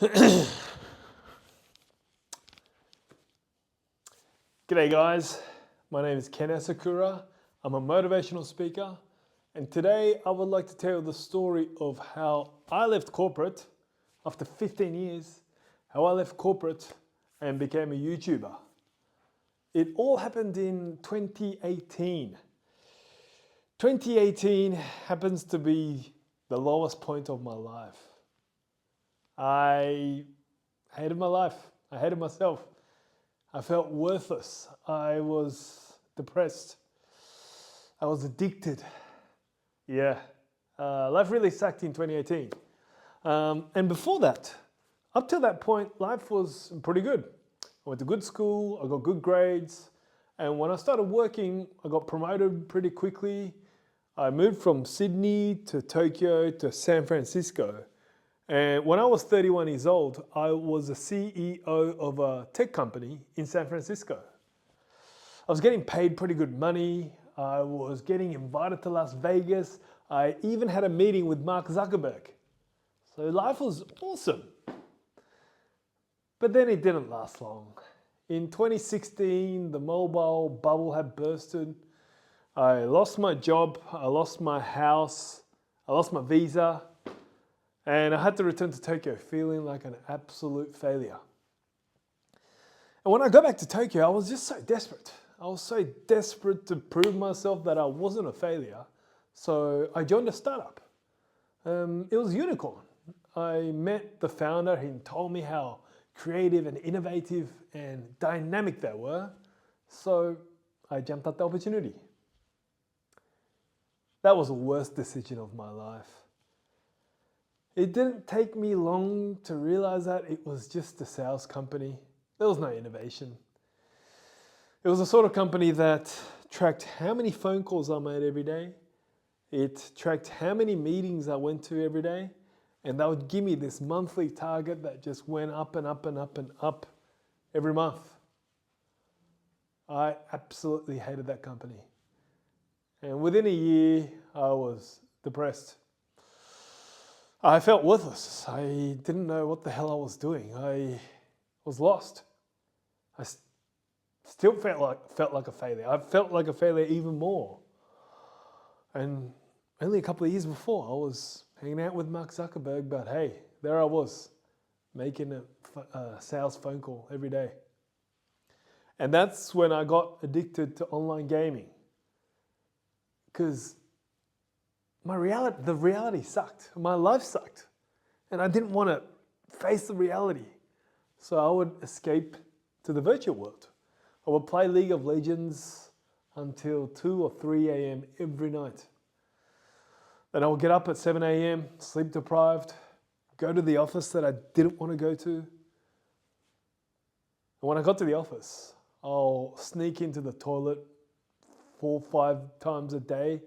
G'day guys, my name is Ken Asakura. I'm a motivational speaker, and today I would like to tell the story of how I left corporate after 15 years, how I left corporate and became a YouTuber. It all happened in 2018. 2018 happens to be the lowest point of my life. I hated my life. I hated myself. I felt worthless. I was depressed. I was addicted. Yeah, life really sucked in 2018. And before that, up till that point, life was pretty good. I went to good school, I got good grades, and when I started working, I got promoted pretty quickly. I moved from Sydney to Tokyo to San Francisco. And when I was 31 years old, I was the CEO of a tech company in San Francisco. I was getting paid pretty good money. I was getting invited to Las Vegas. I even had a meeting with Mark Zuckerberg. So life was awesome. But then it didn't last long. In 2016, the mobile bubble had bursted. I lost my job. I lost my house. I lost my visa. And I had to return to Tokyo feeling like an absolute failure. And when I got back to Tokyo, I was just so desperate. I was so desperate to prove myself that I wasn't a failure. So I joined a startup. It was Unicorn. I met the founder. He told me how creative and innovative and dynamic they were. So I jumped at the opportunity. That was the worst decision of my life. It didn't take me long to realize that it was just a sales company. There was no innovation. It was the sort of company that tracked how many phone calls I made every day. It tracked how many meetings I went to every day. And that would give me this monthly target that just went up and up and up and up every month. I absolutely hated that company. And within a year, I was depressed. I felt worthless. I didn't know what the hell I was doing. I was lost. I still felt like a failure. I felt like a failure even more. And only a couple of years before, I was hanging out with Mark Zuckerberg, but hey, there I was, making a sales phone call every day. And that's when I got addicted to online gaming. Because the reality sucked. My life sucked. And I didn't want to face the reality. So I would escape to the virtual world. I would play League of Legends until 2 or 3 a.m. every night. Then I would get up at 7 a.m., sleep deprived, go to the office that I didn't want to go to. And when I got to the office, I'll sneak into the toilet 4 or 5 times a day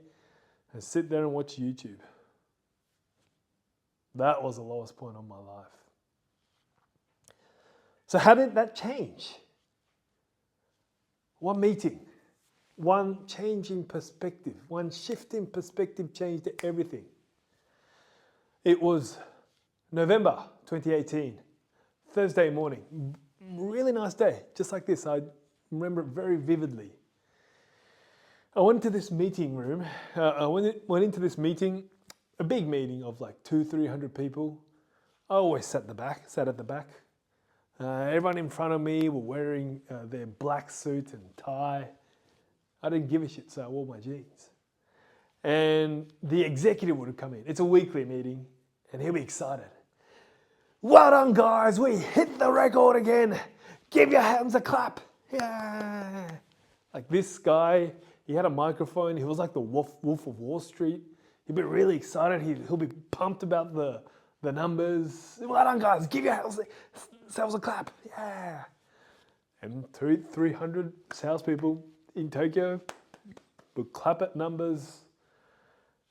and sit there and watch YouTube. That was the lowest point of my life. So how did that change? One meeting, one change in perspective, one shift in perspective changed everything. It was November 2018, Thursday morning. Really nice day, just like this. I remember it very vividly. I went to this meeting room. I went into this meeting, a big meeting of like 200-300 people. I always sat at the back. Everyone in front of me were wearing their black suit and tie. I didn't give a shit, so I wore my jeans. And the executive would have come in. It's a weekly meeting, and he'll be excited. Well done, guys. We hit the record again. Give your hands a clap. Yeah. Like this guy, he had a microphone. He was like the Wolf of Wall Street. He'd be really excited. He'll be pumped about the numbers. Well done, guys. Give yourselves a clap. Yeah. And 300 salespeople in Tokyo would clap at numbers.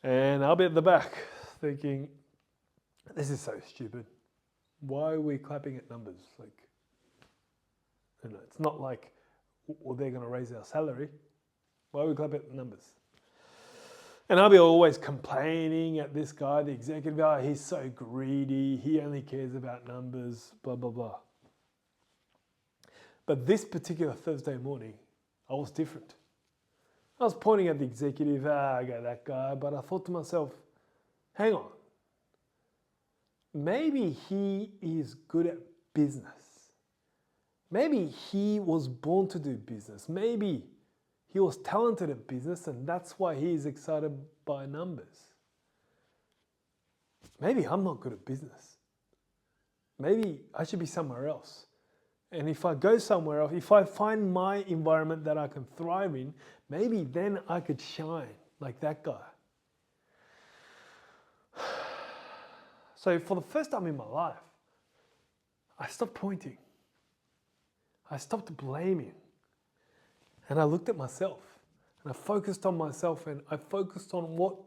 And I'll be at the back thinking, this is so stupid. Why are we clapping at numbers? Like, you know, it's not like, well, they're going to raise our salary. Why are we clapping at numbers? And I'll be always complaining at this guy, the executive guy, he's so greedy, he only cares about numbers, blah, blah, blah. But this particular Thursday morning, I was different. I was pointing at the executive, I got that guy, but I thought to myself, hang on, maybe he is good at business. Maybe he was born to do business. Maybe he was talented at business and that's why he is excited by numbers. Maybe I'm not good at business. Maybe I should be somewhere else. And if I go somewhere else, if I find my environment that I can thrive in, maybe then I could shine like that guy. So for the first time in my life, I stopped pointing. I stopped blaming. And I looked at myself. And I focused on myself and I focused on what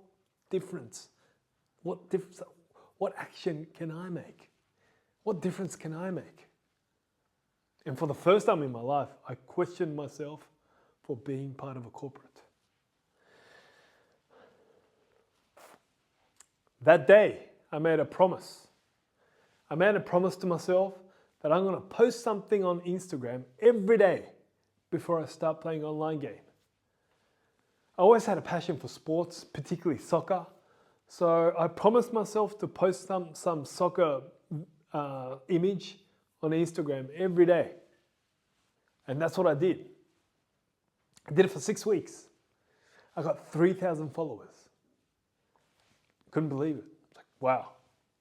action can I make? What difference can I make? And for the first time in my life, I questioned myself for being part of a corporate. That day, I made a promise. I made a promise to myself that I'm going to post something on Instagram every day before I start playing online game. I always had a passion for sports, particularly soccer. So I promised myself to post some soccer image on Instagram every day. And that's what I did. I did it for 6 weeks. I got 3,000 followers. Couldn't believe it. Like, wow,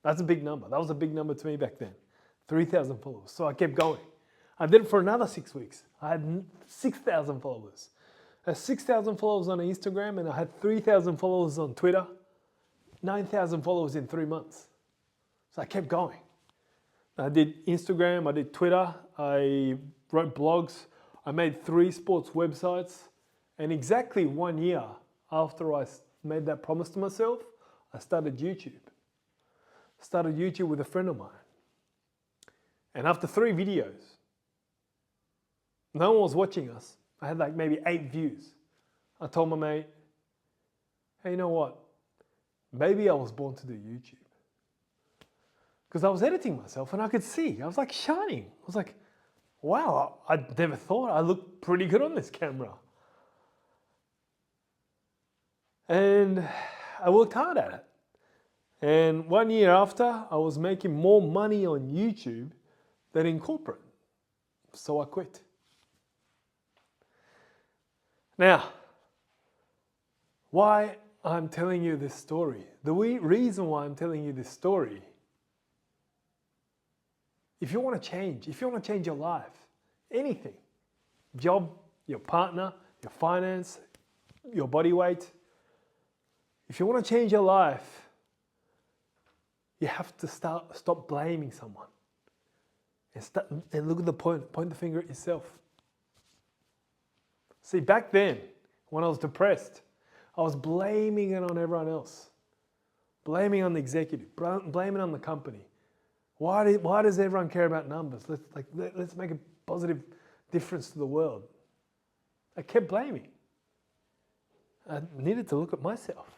that's a big number. That was a big number to me back then. 3,000 followers. So I kept going. I did it for another 6 weeks. I had 6,000 followers. I had 6,000 followers on Instagram and I had 3,000 followers on Twitter. 9,000 followers in 3 months. So I kept going. I did Instagram, I did Twitter, I wrote blogs, I made 3 sports websites, and exactly 1 year after I made that promise to myself, I started YouTube. I started YouTube with a friend of mine. And after 3 videos, no one was watching us. I had like maybe 8 views. I told my mate, hey, you know what? Maybe I was born to do YouTube. Because I was editing myself and I could see, I was like shining. I was like, wow, I never thought I looked pretty good on this camera. And I worked hard at it. And 1 year after, I was making more money on YouTube than in corporate. So I quit. Now, why I'm telling you this story, the reason why I'm telling you this story, if you want to change your life, anything, job, your partner, your finance, your body weight, if you want to change your life, you have to stop blaming someone and look at the point the finger at yourself. See, back then, when I was depressed, I was blaming it on everyone else, blaming on the executive, blaming on the company. Why does everyone care about numbers? Let's make a positive difference to the world. I kept blaming. I needed to look at myself.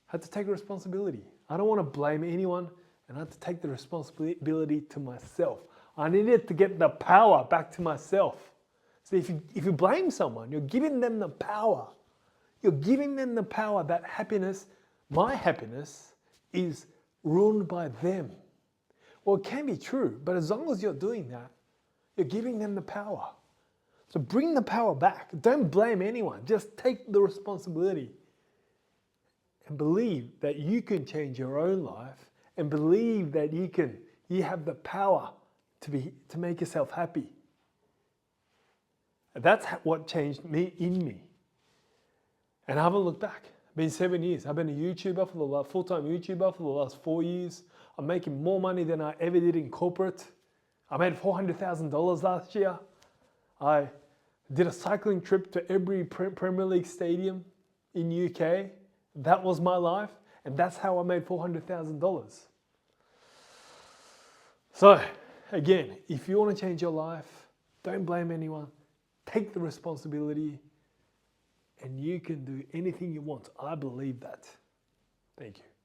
I had to take responsibility. I don't want to blame anyone, and I had to take the responsibility to myself. I needed to get the power back to myself. See, if you blame someone, you're giving them the power. You're giving them the power that happiness, my happiness, is ruined by them. Well, it can be true, but as long as you're doing that, you're giving them the power. So bring the power back. Don't blame anyone. Just take the responsibility and believe that you can change your own life and believe that you have the power to make yourself happy. That's what changed me in me. And I haven't looked back. It's been 7 years. I've been a YouTuber full-time YouTuber for the last 4 years. I'm making more money than I ever did in corporate. I made $400,000 last year. I did a cycling trip to every Premier League stadium in UK. That was my life, and that's how I made $400,000. So, again, if you want to change your life, don't blame anyone. Take the responsibility and you can do anything you want. I believe that. Thank you.